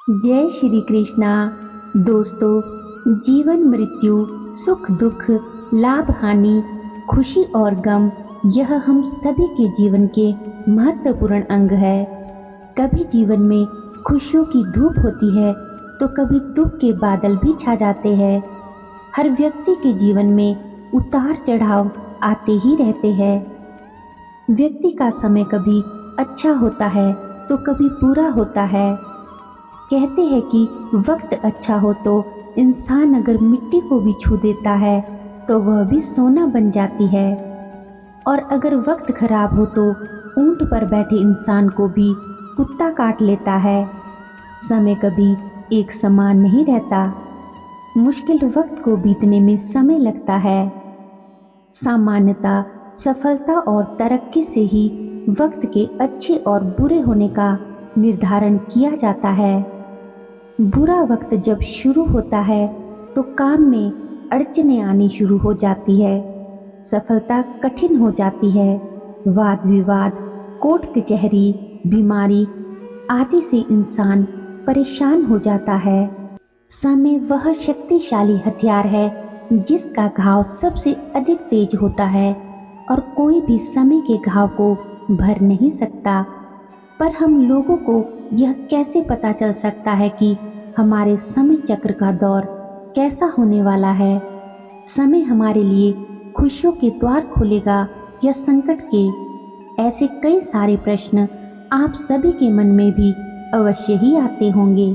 जय श्री कृष्णा। दोस्तों, जीवन मृत्यु, सुख दुख, लाभ हानि, खुशी और गम, यह हम सभी के जीवन के महत्वपूर्ण अंग है। कभी जीवन में खुशियों की धूप होती है तो कभी दुख के बादल भी छा जाते हैं। हर व्यक्ति के जीवन में उतार चढ़ाव आते ही रहते हैं। व्यक्ति का समय कभी अच्छा होता है तो कभी बुरा होता है। कहते हैं कि वक्त अच्छा हो तो इंसान अगर मिट्टी को भी छू देता है तो वह भी सोना बन जाती है, और अगर वक्त खराब हो तो ऊंट पर बैठे इंसान को भी कुत्ता काट लेता है। समय कभी एक समान नहीं रहता। मुश्किल वक्त को बीतने में समय लगता है। सामान्यतः सफलता और तरक्की से ही वक्त के अच्छे और बुरे होने का निर्धारण किया जाता है। बुरा वक्त जब शुरू होता है तो काम में अड़चनें आनी शुरू हो जाती है। सफलता कठिन हो जाती है। वाद विवाद, कोर्ट कचहरी, बीमारी आदि से इंसान परेशान हो जाता है। समय वह शक्तिशाली हथियार है जिसका घाव सबसे अधिक तेज होता है और कोई भी समय के घाव को भर नहीं सकता। पर हम लोगों को यह कैसे पता चल सकता है कि हमारे समय चक्र का दौर कैसा होने वाला है? समय हमारे लिए खुशियों के द्वार खोलेगा या संकट के? ऐसे कई सारे प्रश्न आप सभी के मन में भी अवश्य ही आते होंगे।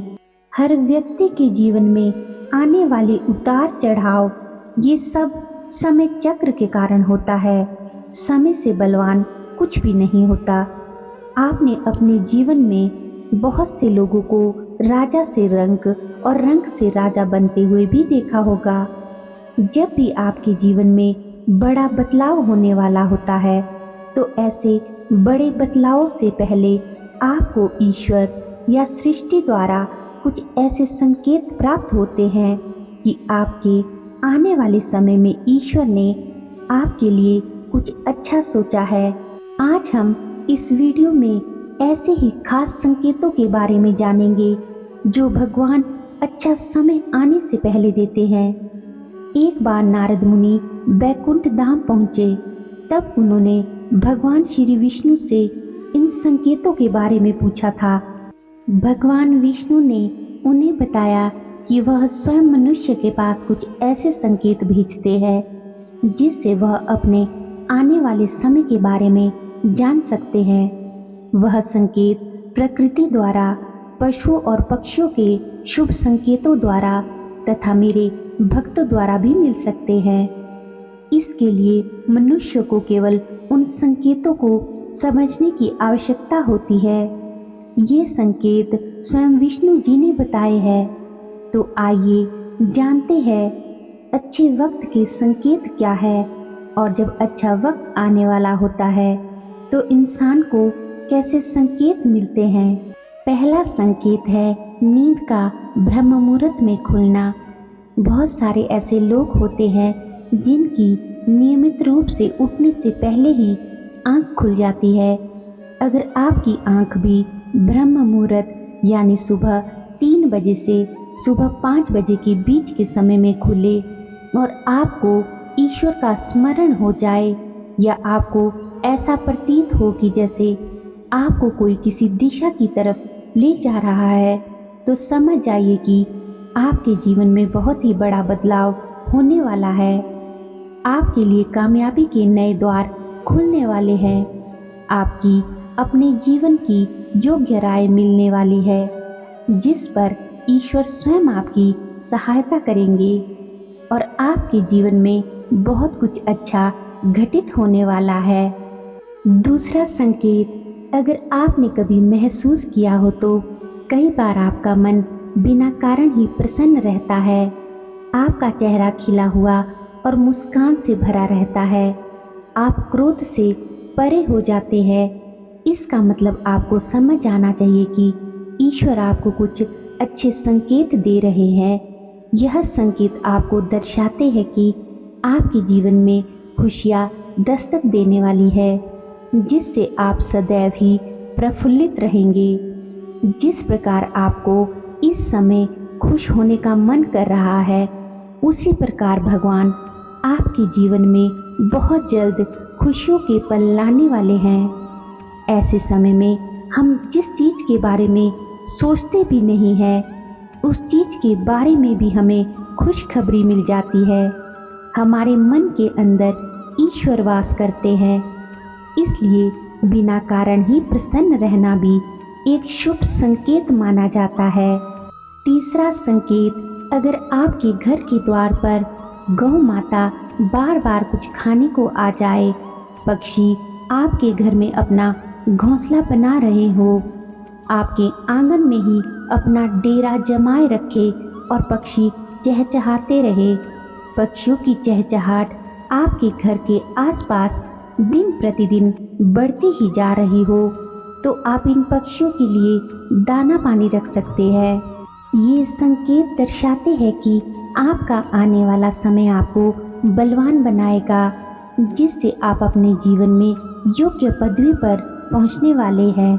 हर व्यक्ति के जीवन में आने वाले उतार चढ़ाव, ये सब समय चक्र के कारण होता है। समय से बलवान कुछ भी नहीं होता। आपने अपने जीवन में बहुत से लोगों को राजा से रंक और रंक से राजा बनते हुए भी देखा होगा। जब भी आपके जीवन में बड़ा बदलाव होने वाला होता है तो ऐसे बड़े बदलावों से पहले आपको ईश्वर या सृष्टि द्वारा कुछ ऐसे संकेत प्राप्त होते हैं कि आपके आने वाले समय में ईश्वर ने आपके लिए कुछ अच्छा सोचा है। आज हम इस वीडियो में ऐसे ही खास संकेतों के बारे में जानेंगे जो भगवान अच्छा समय आने से पहले देते हैं। एक बार नारद मुनि बैकुंठ धाम पहुँचे, तब उन्होंने भगवान श्री विष्णु से इन संकेतों के बारे में पूछा था। भगवान विष्णु ने उन्हें बताया कि वह स्वयं मनुष्य के पास कुछ ऐसे संकेत भेजते हैं जिससे वह अपने आने वाले समय के बारे में जान सकते हैं। वह संकेत प्रकृति द्वारा, पशुओं और पक्षियों के शुभ संकेतों द्वारा तथा मेरे भक्तों द्वारा भी मिल सकते हैं। इसके लिए मनुष्य को केवल उन संकेतों को समझने की आवश्यकता होती है। ये संकेत स्वयं विष्णु जी ने बताए हैं। तो आइए जानते हैं अच्छे वक्त के संकेत क्या है, और जब अच्छा वक्त आने वाला होता है तो इंसान को कैसे संकेत मिलते हैं। पहला संकेत है नींद का ब्रह्म मुहूर्त में खुलना। बहुत सारे ऐसे लोग होते हैं जिनकी नियमित रूप से उठने से पहले ही आंख खुल जाती है। अगर आपकी आंख भी ब्रह्म मुहूर्त यानी सुबह 3 बजे से सुबह 5 बजे के बीच के समय में खुले और आपको ईश्वर का स्मरण हो जाए, या आपको ऐसा प्रतीत हो कि जैसे आपको कोई किसी दिशा की तरफ ले जा रहा है, तो समझ जाइए कि आपके जीवन में बहुत ही बड़ा बदलाव होने वाला है। आपके लिए कामयाबी के नए द्वार खुलने वाले हैं। आपकी अपने जीवन की योग्य राय मिलने वाली है जिस पर ईश्वर स्वयं आपकी सहायता करेंगे, और आपके जीवन में बहुत कुछ अच्छा घटित होने वाला है। दूसरा संकेत, अगर आपने कभी महसूस किया हो तो कई बार आपका मन बिना कारण ही प्रसन्न रहता है। आपका चेहरा खिला हुआ और मुस्कान से भरा रहता है। आप क्रोध से परे हो जाते हैं। इसका मतलब आपको समझ आना चाहिए कि ईश्वर आपको कुछ अच्छे संकेत दे रहे हैं। यह संकेत आपको दर्शाते हैं कि आपके जीवन में खुशियाँ दस्तक देने वाली है, जिससे आप सदैव ही प्रफुल्लित रहेंगे। जिस प्रकार आपको इस समय खुश होने का मन कर रहा है, उसी प्रकार भगवान आपके जीवन में बहुत जल्द खुशियों के पल लाने वाले हैं। ऐसे समय में हम जिस चीज़ के बारे में सोचते भी नहीं हैं, उस चीज़ के बारे में भी हमें खुशखबरी मिल जाती है। हमारे मन के अंदर ईश्वर वास करते हैं, इसलिए बिना कारण ही प्रसन्न रहना भी एक शुभ संकेत माना जाता है। तीसरा संकेत, अगर आपके घर के द्वार पर गौ माता बार बार कुछ खाने को आ जाए, पक्षी आपके घर में अपना घोंसला बना रहे हो, आपके आंगन में ही अपना डेरा जमाए रखे और पक्षी चहचहाते रहे, पक्षियों की चहचहाट आपके घर के आसपास दिन प्रतिदिन बढ़ती ही जा रही हो, तो आप इन पक्षियों के लिए दाना पानी रख सकते हैं। ये संकेत दर्शाते हैं कि आपका आने वाला समय आपको बलवान बनाएगा, जिससे आप अपने जीवन में योग्य पदवी पर पहुंचने वाले हैं।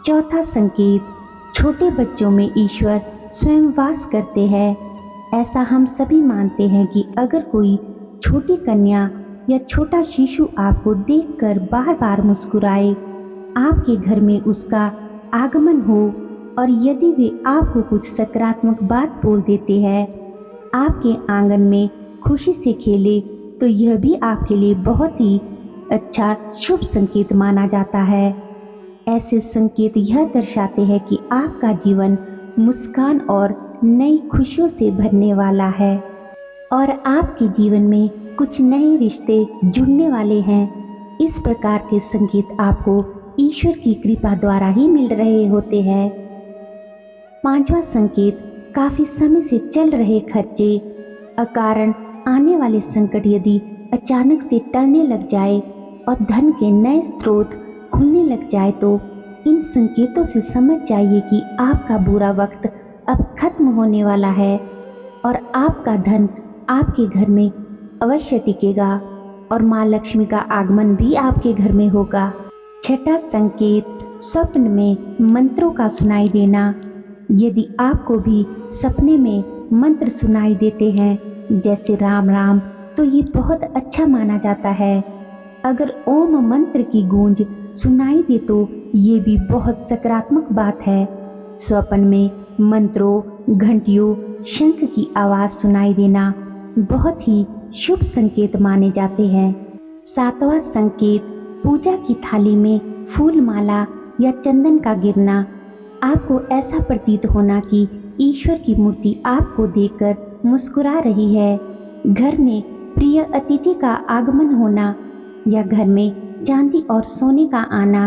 चौथा संकेत, छोटे बच्चों में ईश्वर स्वयं वास करते हैं। ऐसा हम सभी मानते हैं कि अगर कोई छोटी कन्या या छोटा शिशु आपको देखकर बार बार मुस्कुराए, आपके घर में उसका आगमन हो और यदि वे आपको कुछ सकारात्मक बात बोल देते हैं, आपके आंगन में खुशी से खेले, तो यह भी आपके लिए बहुत ही अच्छा शुभ संकेत माना जाता है। ऐसे संकेत यह दर्शाते हैं कि आपका जीवन मुस्कान और नई खुशियों से भरने वाला है और आपके जीवन में कुछ नए रिश्ते जुड़ने वाले हैं। इस प्रकार के संकेत आपको ईश्वर की कृपा द्वारा ही मिल रहे होते हैं। पांचवा संकेत, काफी समय से चल रहे खर्चे, अकारण आने वाले संकट यदि अचानक से टलने लग जाए और धन के नए स्रोत खुलने लग जाए, तो इन संकेतों से समझ जाइए कि आपका बुरा वक्त अब खत्म होने वाला है और आपका धन आपके घर में अवश्य टिकेगा और माँ लक्ष्मी का आगमन भी आपके घर में होगा। छठा संकेत, स्वप्न में मंत्रों का सुनाई देना। यदि आपको भी सपने में मंत्र सुनाई देते हैं जैसे राम राम, तो ये बहुत अच्छा माना जाता है। अगर ओम मंत्र की गूंज सुनाई दे तो ये भी बहुत सकारात्मक बात है। स्वप्न में मंत्रों, घंटियों, शंख की आवाज सुनाई देना बहुत ही शुभ संकेत माने जाते हैं। सातवां संकेत, पूजा की थाली में फूल माला या चंदन का गिरना। आपको ऐसा प्रतीत होना कि ईश्वर की मूर्ति आपको देखकर मुस्कुरा रही है। घर में प्रिय अतिथि का आगमन होना या घर में चांदी और सोने का आना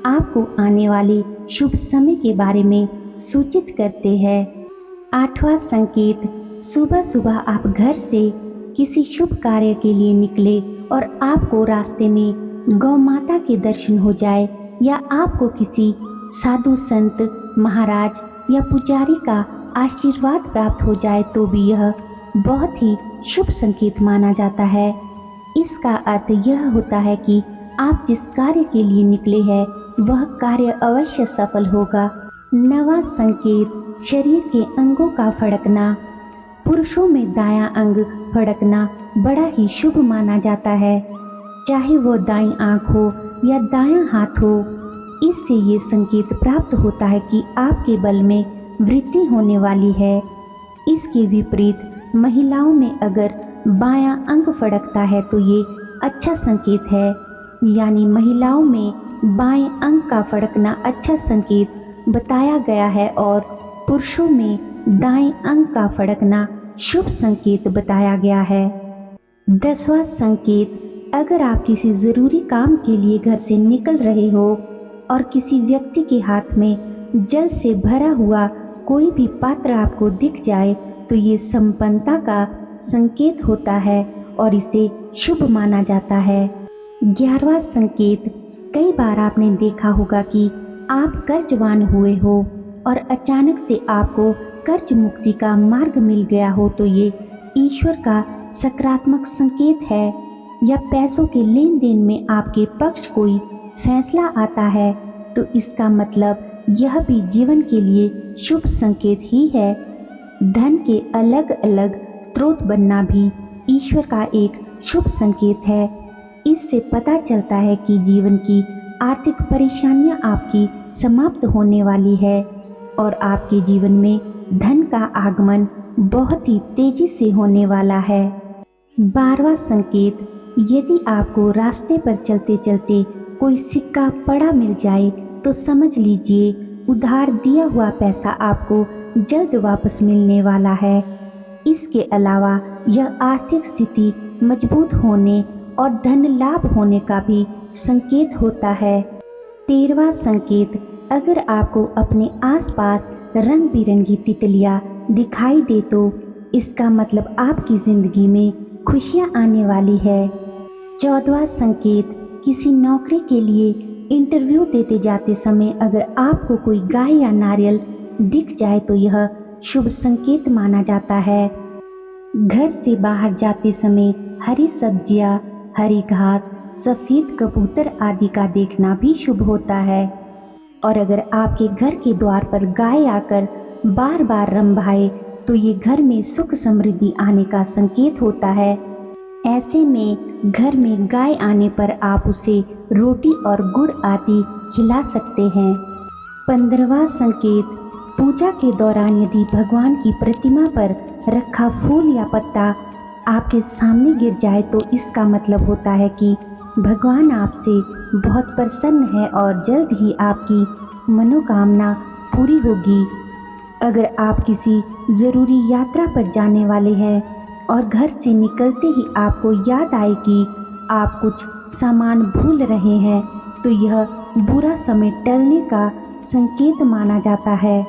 आपको आने वाले शुभ समय के बारे में सूचित करते हैं। आठवां संकेत, सुबह सुबह आप घर से किसी शुभ कार्य के लिए निकले और आपको रास्ते में गौ माता के दर्शन हो जाए या आपको किसी साधु संत, महाराज या पुजारी का आशीर्वाद प्राप्त हो जाए, तो भी यह बहुत ही शुभ संकेत माना जाता है। इसका अर्थ यह होता है कि आप जिस कार्य के लिए निकले हैं वह कार्य अवश्य सफल होगा। नवा संकेत, शरीर के अंगों का फड़कना। पुरुषों में दायां अंग फड़कना बड़ा ही शुभ माना जाता है, चाहे वो दाईं आंख हो या दायां हाथ हो। इससे ये संकेत प्राप्त होता है कि आपके बल में वृद्धि होने वाली है। इसके विपरीत महिलाओं में अगर बायां अंग फड़कता है तो ये अच्छा संकेत है, यानी महिलाओं में बाएं अंग का फड़कना अच्छा संकेत बताया गया है और पुरुषों में दाएं अंग का फड़कना शुभ संकेत बताया गया है। 10वां संकेत, अगर आप किसी ज़रूरी काम के लिए घर से निकल रहे हो और किसी व्यक्ति के हाथ में जल से भरा हुआ कोई भी पात्र आपको दिख जाए, तो ये संपन्नता का संकेत होता है और इसे शुभ माना जाता है। 11वां संकेत, कई बार आपने देखा होगा कि आप कर्जवान हुए हो और अचानक से आपको कर्ज मुक्ति का मार्ग मिल गया हो, तो ये ईश्वर का सकारात्मक संकेत है। या पैसों के लेन देन में आपके पक्ष कोई फैसला आता है, तो इसका मतलब यह भी जीवन के लिए शुभ संकेत ही है। धन के अलग अलग स्रोत बनना भी ईश्वर का एक शुभ संकेत है। इससे पता चलता है कि जीवन की आर्थिक परेशानियां आपकी समाप्त होने वाली है और आपके जीवन में धन का आगमन बहुत ही तेजी से होने वाला है। 12वां संकेत, यदि आपको रास्ते पर चलते चलते कोई सिक्का पड़ा मिल जाए तो समझ लीजिए उधार दिया हुआ पैसा आपको जल्द वापस मिलने वाला है। इसके अलावा यह आर्थिक स्थिति मजबूत होने और धन लाभ होने का भी संकेत होता है। 13वां संकेत, अगर आपको अपने आसपास रंग बिरंगी तितलियां दिखाई दे तो इसका मतलब आपकी जिंदगी में खुशियां आने वाली है। 14वां संकेत, किसी नौकरी के लिए इंटरव्यू देते जाते समय अगर आपको कोई गाय या नारियल दिख जाए तो यह शुभ संकेत माना जाता है। घर से बाहर जाते समय हरी सब्जियां, हरी घास, सफेद कबूतर आदि का देखना भी शुभ होता है। और अगर आपके घर के द्वार पर गाय आकर बार बार रंभाए तो ये घर में सुख समृद्धि आने का संकेत होता है। ऐसे में घर में गाय आने पर आप उसे रोटी और गुड़ आदि खिला सकते हैं। 15वां संकेत, पूजा के दौरान यदि भगवान की प्रतिमा पर रखा फूल या पत्ता आपके सामने गिर जाए तो इसका मतलब होता है कि भगवान आपसे बहुत प्रसन्न है और जल्द ही आपकी मनोकामना पूरी होगी। अगर आप किसी ज़रूरी यात्रा पर जाने वाले हैं और घर से निकलते ही आपको याद आए कि आप कुछ सामान भूल रहे हैं तो यह बुरा समय टलने का संकेत माना जाता है।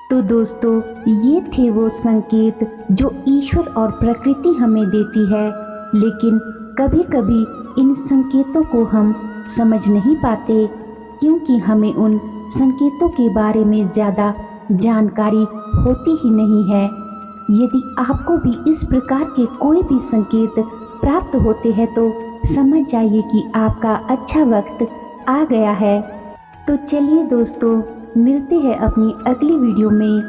तो दोस्तों, ये थे वो संकेत जो ईश्वर और प्रकृति हमें देती है, लेकिन कभी कभी इन संकेतों को हम समझ नहीं पाते क्योंकि हमें उन संकेतों के बारे में ज़्यादा जानकारी होती ही नहीं है। यदि आपको भी इस प्रकार के कोई भी संकेत प्राप्त होते हैं तो समझ जाइए कि आपका अच्छा वक्त आ गया है। तो चलिए दोस्तों, मिलते हैं अपनी अगली वीडियो में।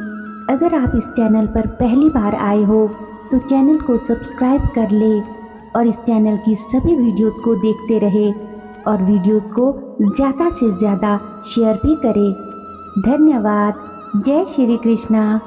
अगर आप इस चैनल पर पहली बार आए हो तो चैनल को सब्सक्राइब कर ले और इस चैनल की सभी वीडियोस को देखते रहे और वीडियोस को ज़्यादा से ज़्यादा शेयर भी करें। धन्यवाद। जय श्री कृष्णा।